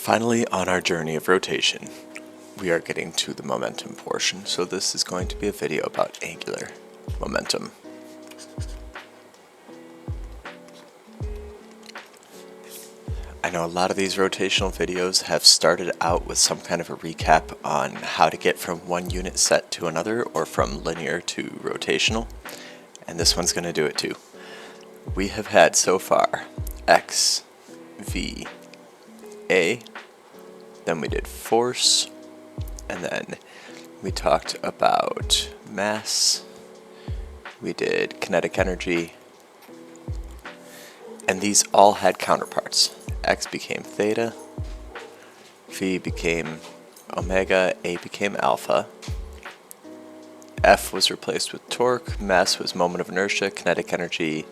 Finally, on our journey of rotation, we are getting to the momentum portion, so this is going to be a video about angular momentum. I know a lot of these rotational videos have started out with some kind of a recap on how to get from one unit set to another or from linear to rotational, and this one's going to do it too. We have had so far X, V, A, then we did force, and then we talked about mass, we did kinetic energy, and these all had counterparts. X became theta, V became omega, A became alpha, F was replaced with torque, mass was moment of inertia, kinetic energy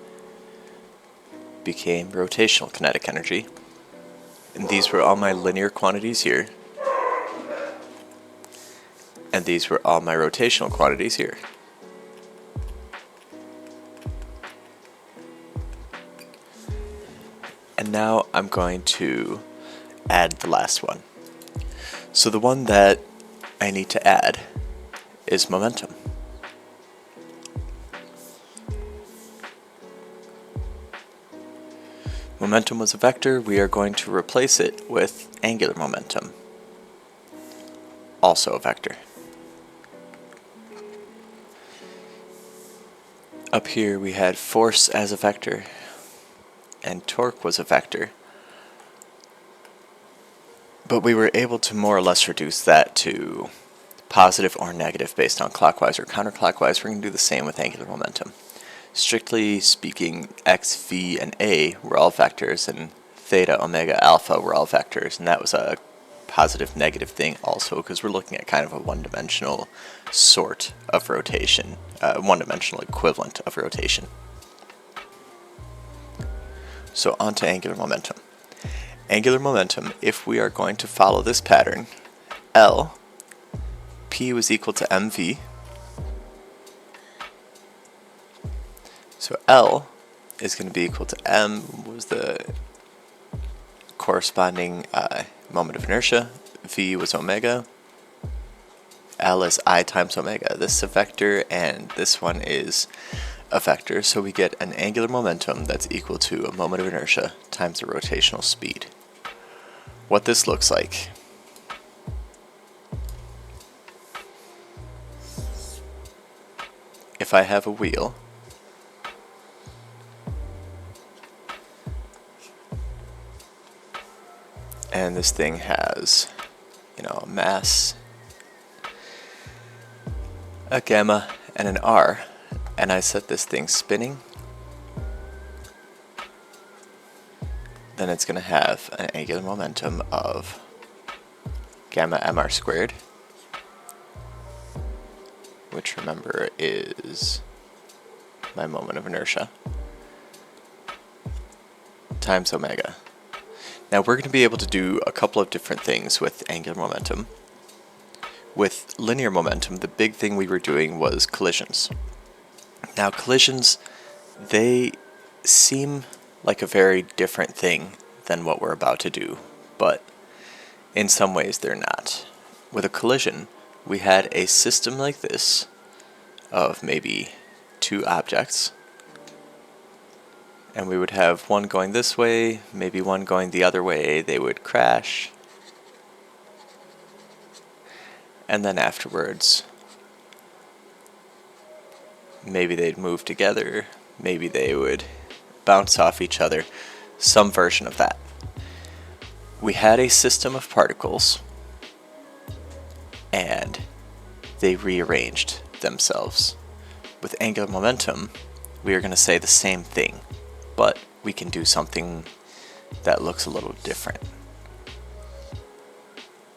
became rotational kinetic energy. And these were all my linear quantities here. And these were all my rotational quantities here. And now I'm going to add the last one. So the one that I need to add is momentum. Momentum was a vector. We are going to replace it with angular momentum, also a vector. Up here we had force as a vector, and torque was a vector. But we were able to more or less reduce that to positive or negative based on clockwise or counterclockwise. We're going to do the same with angular momentum. Strictly speaking, X, V, and A were all vectors, and theta, omega, alpha were all vectors, and that was a positive negative thing also because we're looking at kind of a one-dimensional sort of rotation, one-dimensional equivalent of rotation. So on to angular momentum. Angular momentum, if we are going to follow this pattern, L, P was equal to mv. So L is going to be equal to m, was the corresponding moment of inertia, v was omega, L is I times omega. This is a vector and this one is a vector, so we get an angular momentum that's equal to a moment of inertia times the rotational speed. What this looks like. If I have a wheel, and this thing has, a mass, a gamma, and an r, and I set this thing spinning, then it's going to have an angular momentum of gamma mr squared, which remember is my moment of inertia, times omega. Now we're going to be able to do a couple of different things with angular momentum. With linear momentum, the big thing we were doing was collisions. Now collisions, they seem like a very different thing than what we're about to do, but in some ways they're not. With a collision, we had a system like this of maybe two objects, and we would have one going this way, maybe one going the other way. They would crash, and then afterwards maybe they'd move together, maybe they would bounce off each other, some version of that. We had a system of particles, and they rearranged themselves. With angular momentum, we are going to say the same thing, but we can do something that looks a little different.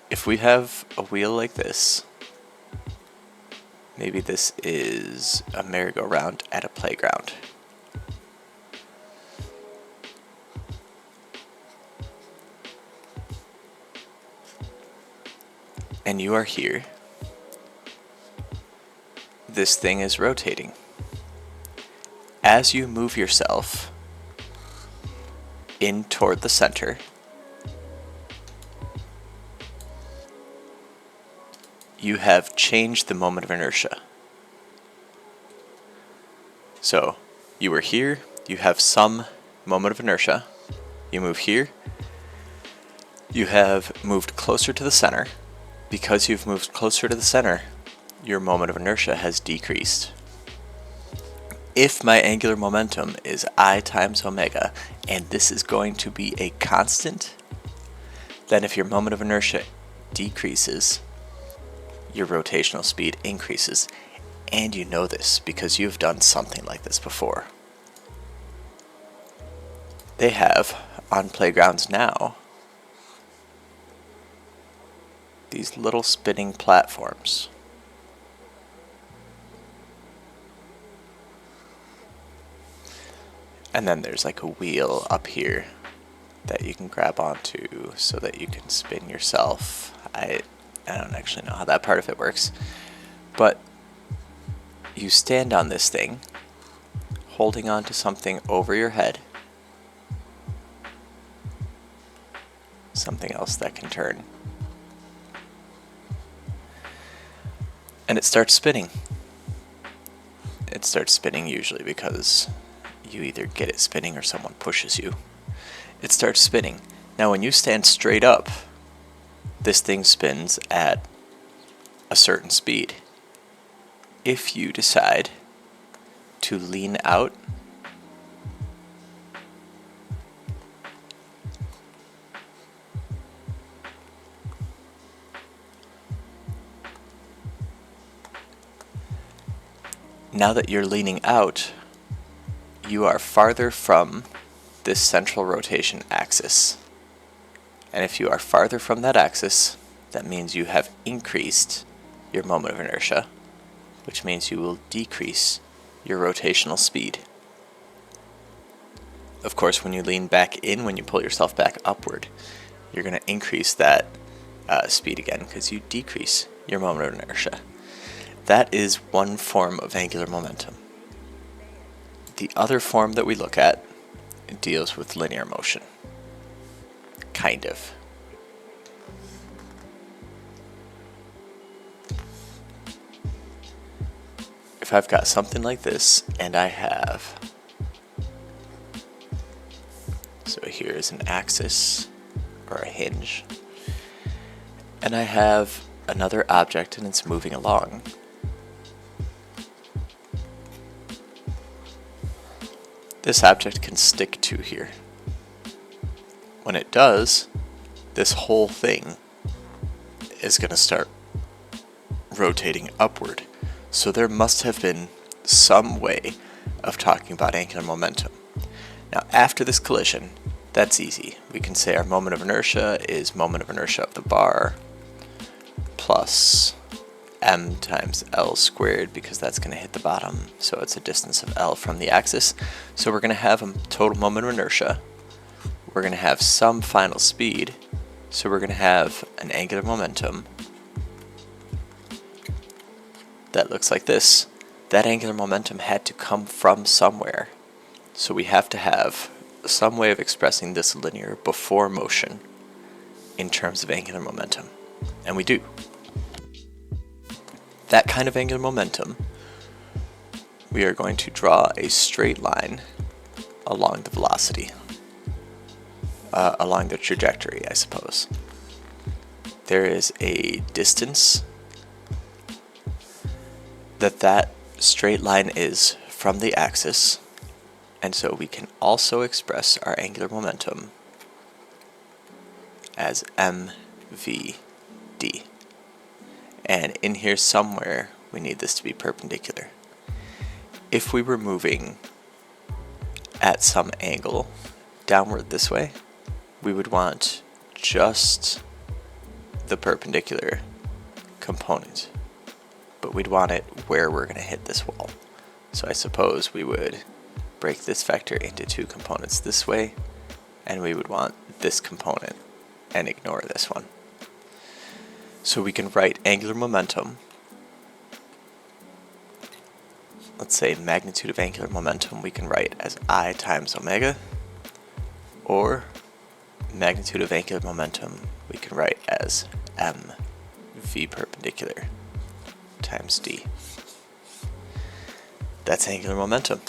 If we have a wheel like this, maybe this is a merry-go-round at a playground. And you are here. This thing is rotating. As you move yourself in toward the center, you have changed the moment of inertia. So you were here, you have some moment of inertia, you move here, you have moved closer to the center. Because you've moved closer to the center, your moment of inertia has decreased. If my angular momentum is I times omega, and this is going to be a constant, then if your moment of inertia decreases, your rotational speed increases. And you know this because you've done something like this before. They have, on playgrounds now, these little spinning platforms. And then there's like a wheel up here that you can grab onto so that you can spin yourself. I don't actually know how that part of it works. But you stand on this thing, holding onto something over your head. Something else that can turn. And it starts spinning. It starts spinning usually because you either get it spinning or someone pushes you. It starts spinning. Now when you stand straight up, this thing spins at a certain speed. If you decide to lean out, now that you're leaning out, you are farther from this central rotation axis. And if you are farther from that axis, that means you have increased your moment of inertia, which means you will decrease your rotational speed. Of course, when you lean back in, when you pull yourself back upward, you're going to increase that speed again because you decrease your moment of inertia. That is one form of angular momentum. The other form that we look at deals with linear motion. Kind of. If I've got something like this and I have, so here is an axis or a hinge, and I have another object and it's moving along. This object can stick to here. When it does, this whole thing is going to start rotating upward. So there must have been some way of talking about angular momentum. Now after this collision, that's easy. We can say our moment of inertia is moment of inertia of the bar plus m times L squared, because that's going to hit the bottom, so it's a distance of L from the axis. So we're going to have a total moment of inertia. We're going to have some final speed, so we're going to have an angular momentum that looks like this. That angular momentum had to come from somewhere, so we have to have some way of expressing this linear before motion in terms of angular momentum, and we do. That kind of angular momentum, we are going to draw a straight line along the velocity, along the trajectory, I suppose. There is a distance that straight line is from the axis, and so we can also express our angular momentum as mvd. And in here somewhere, we need this to be perpendicular. If we were moving at some angle downward this way, we would want just the perpendicular component, but we'd want it where we're going to hit this wall. So I suppose we would break this vector into two components this way, and we would want this component and ignore this one. So we can write angular momentum, let's say magnitude of angular momentum, we can write as I times omega, or magnitude of angular momentum we can write as mv v perpendicular times d. That's angular momentum.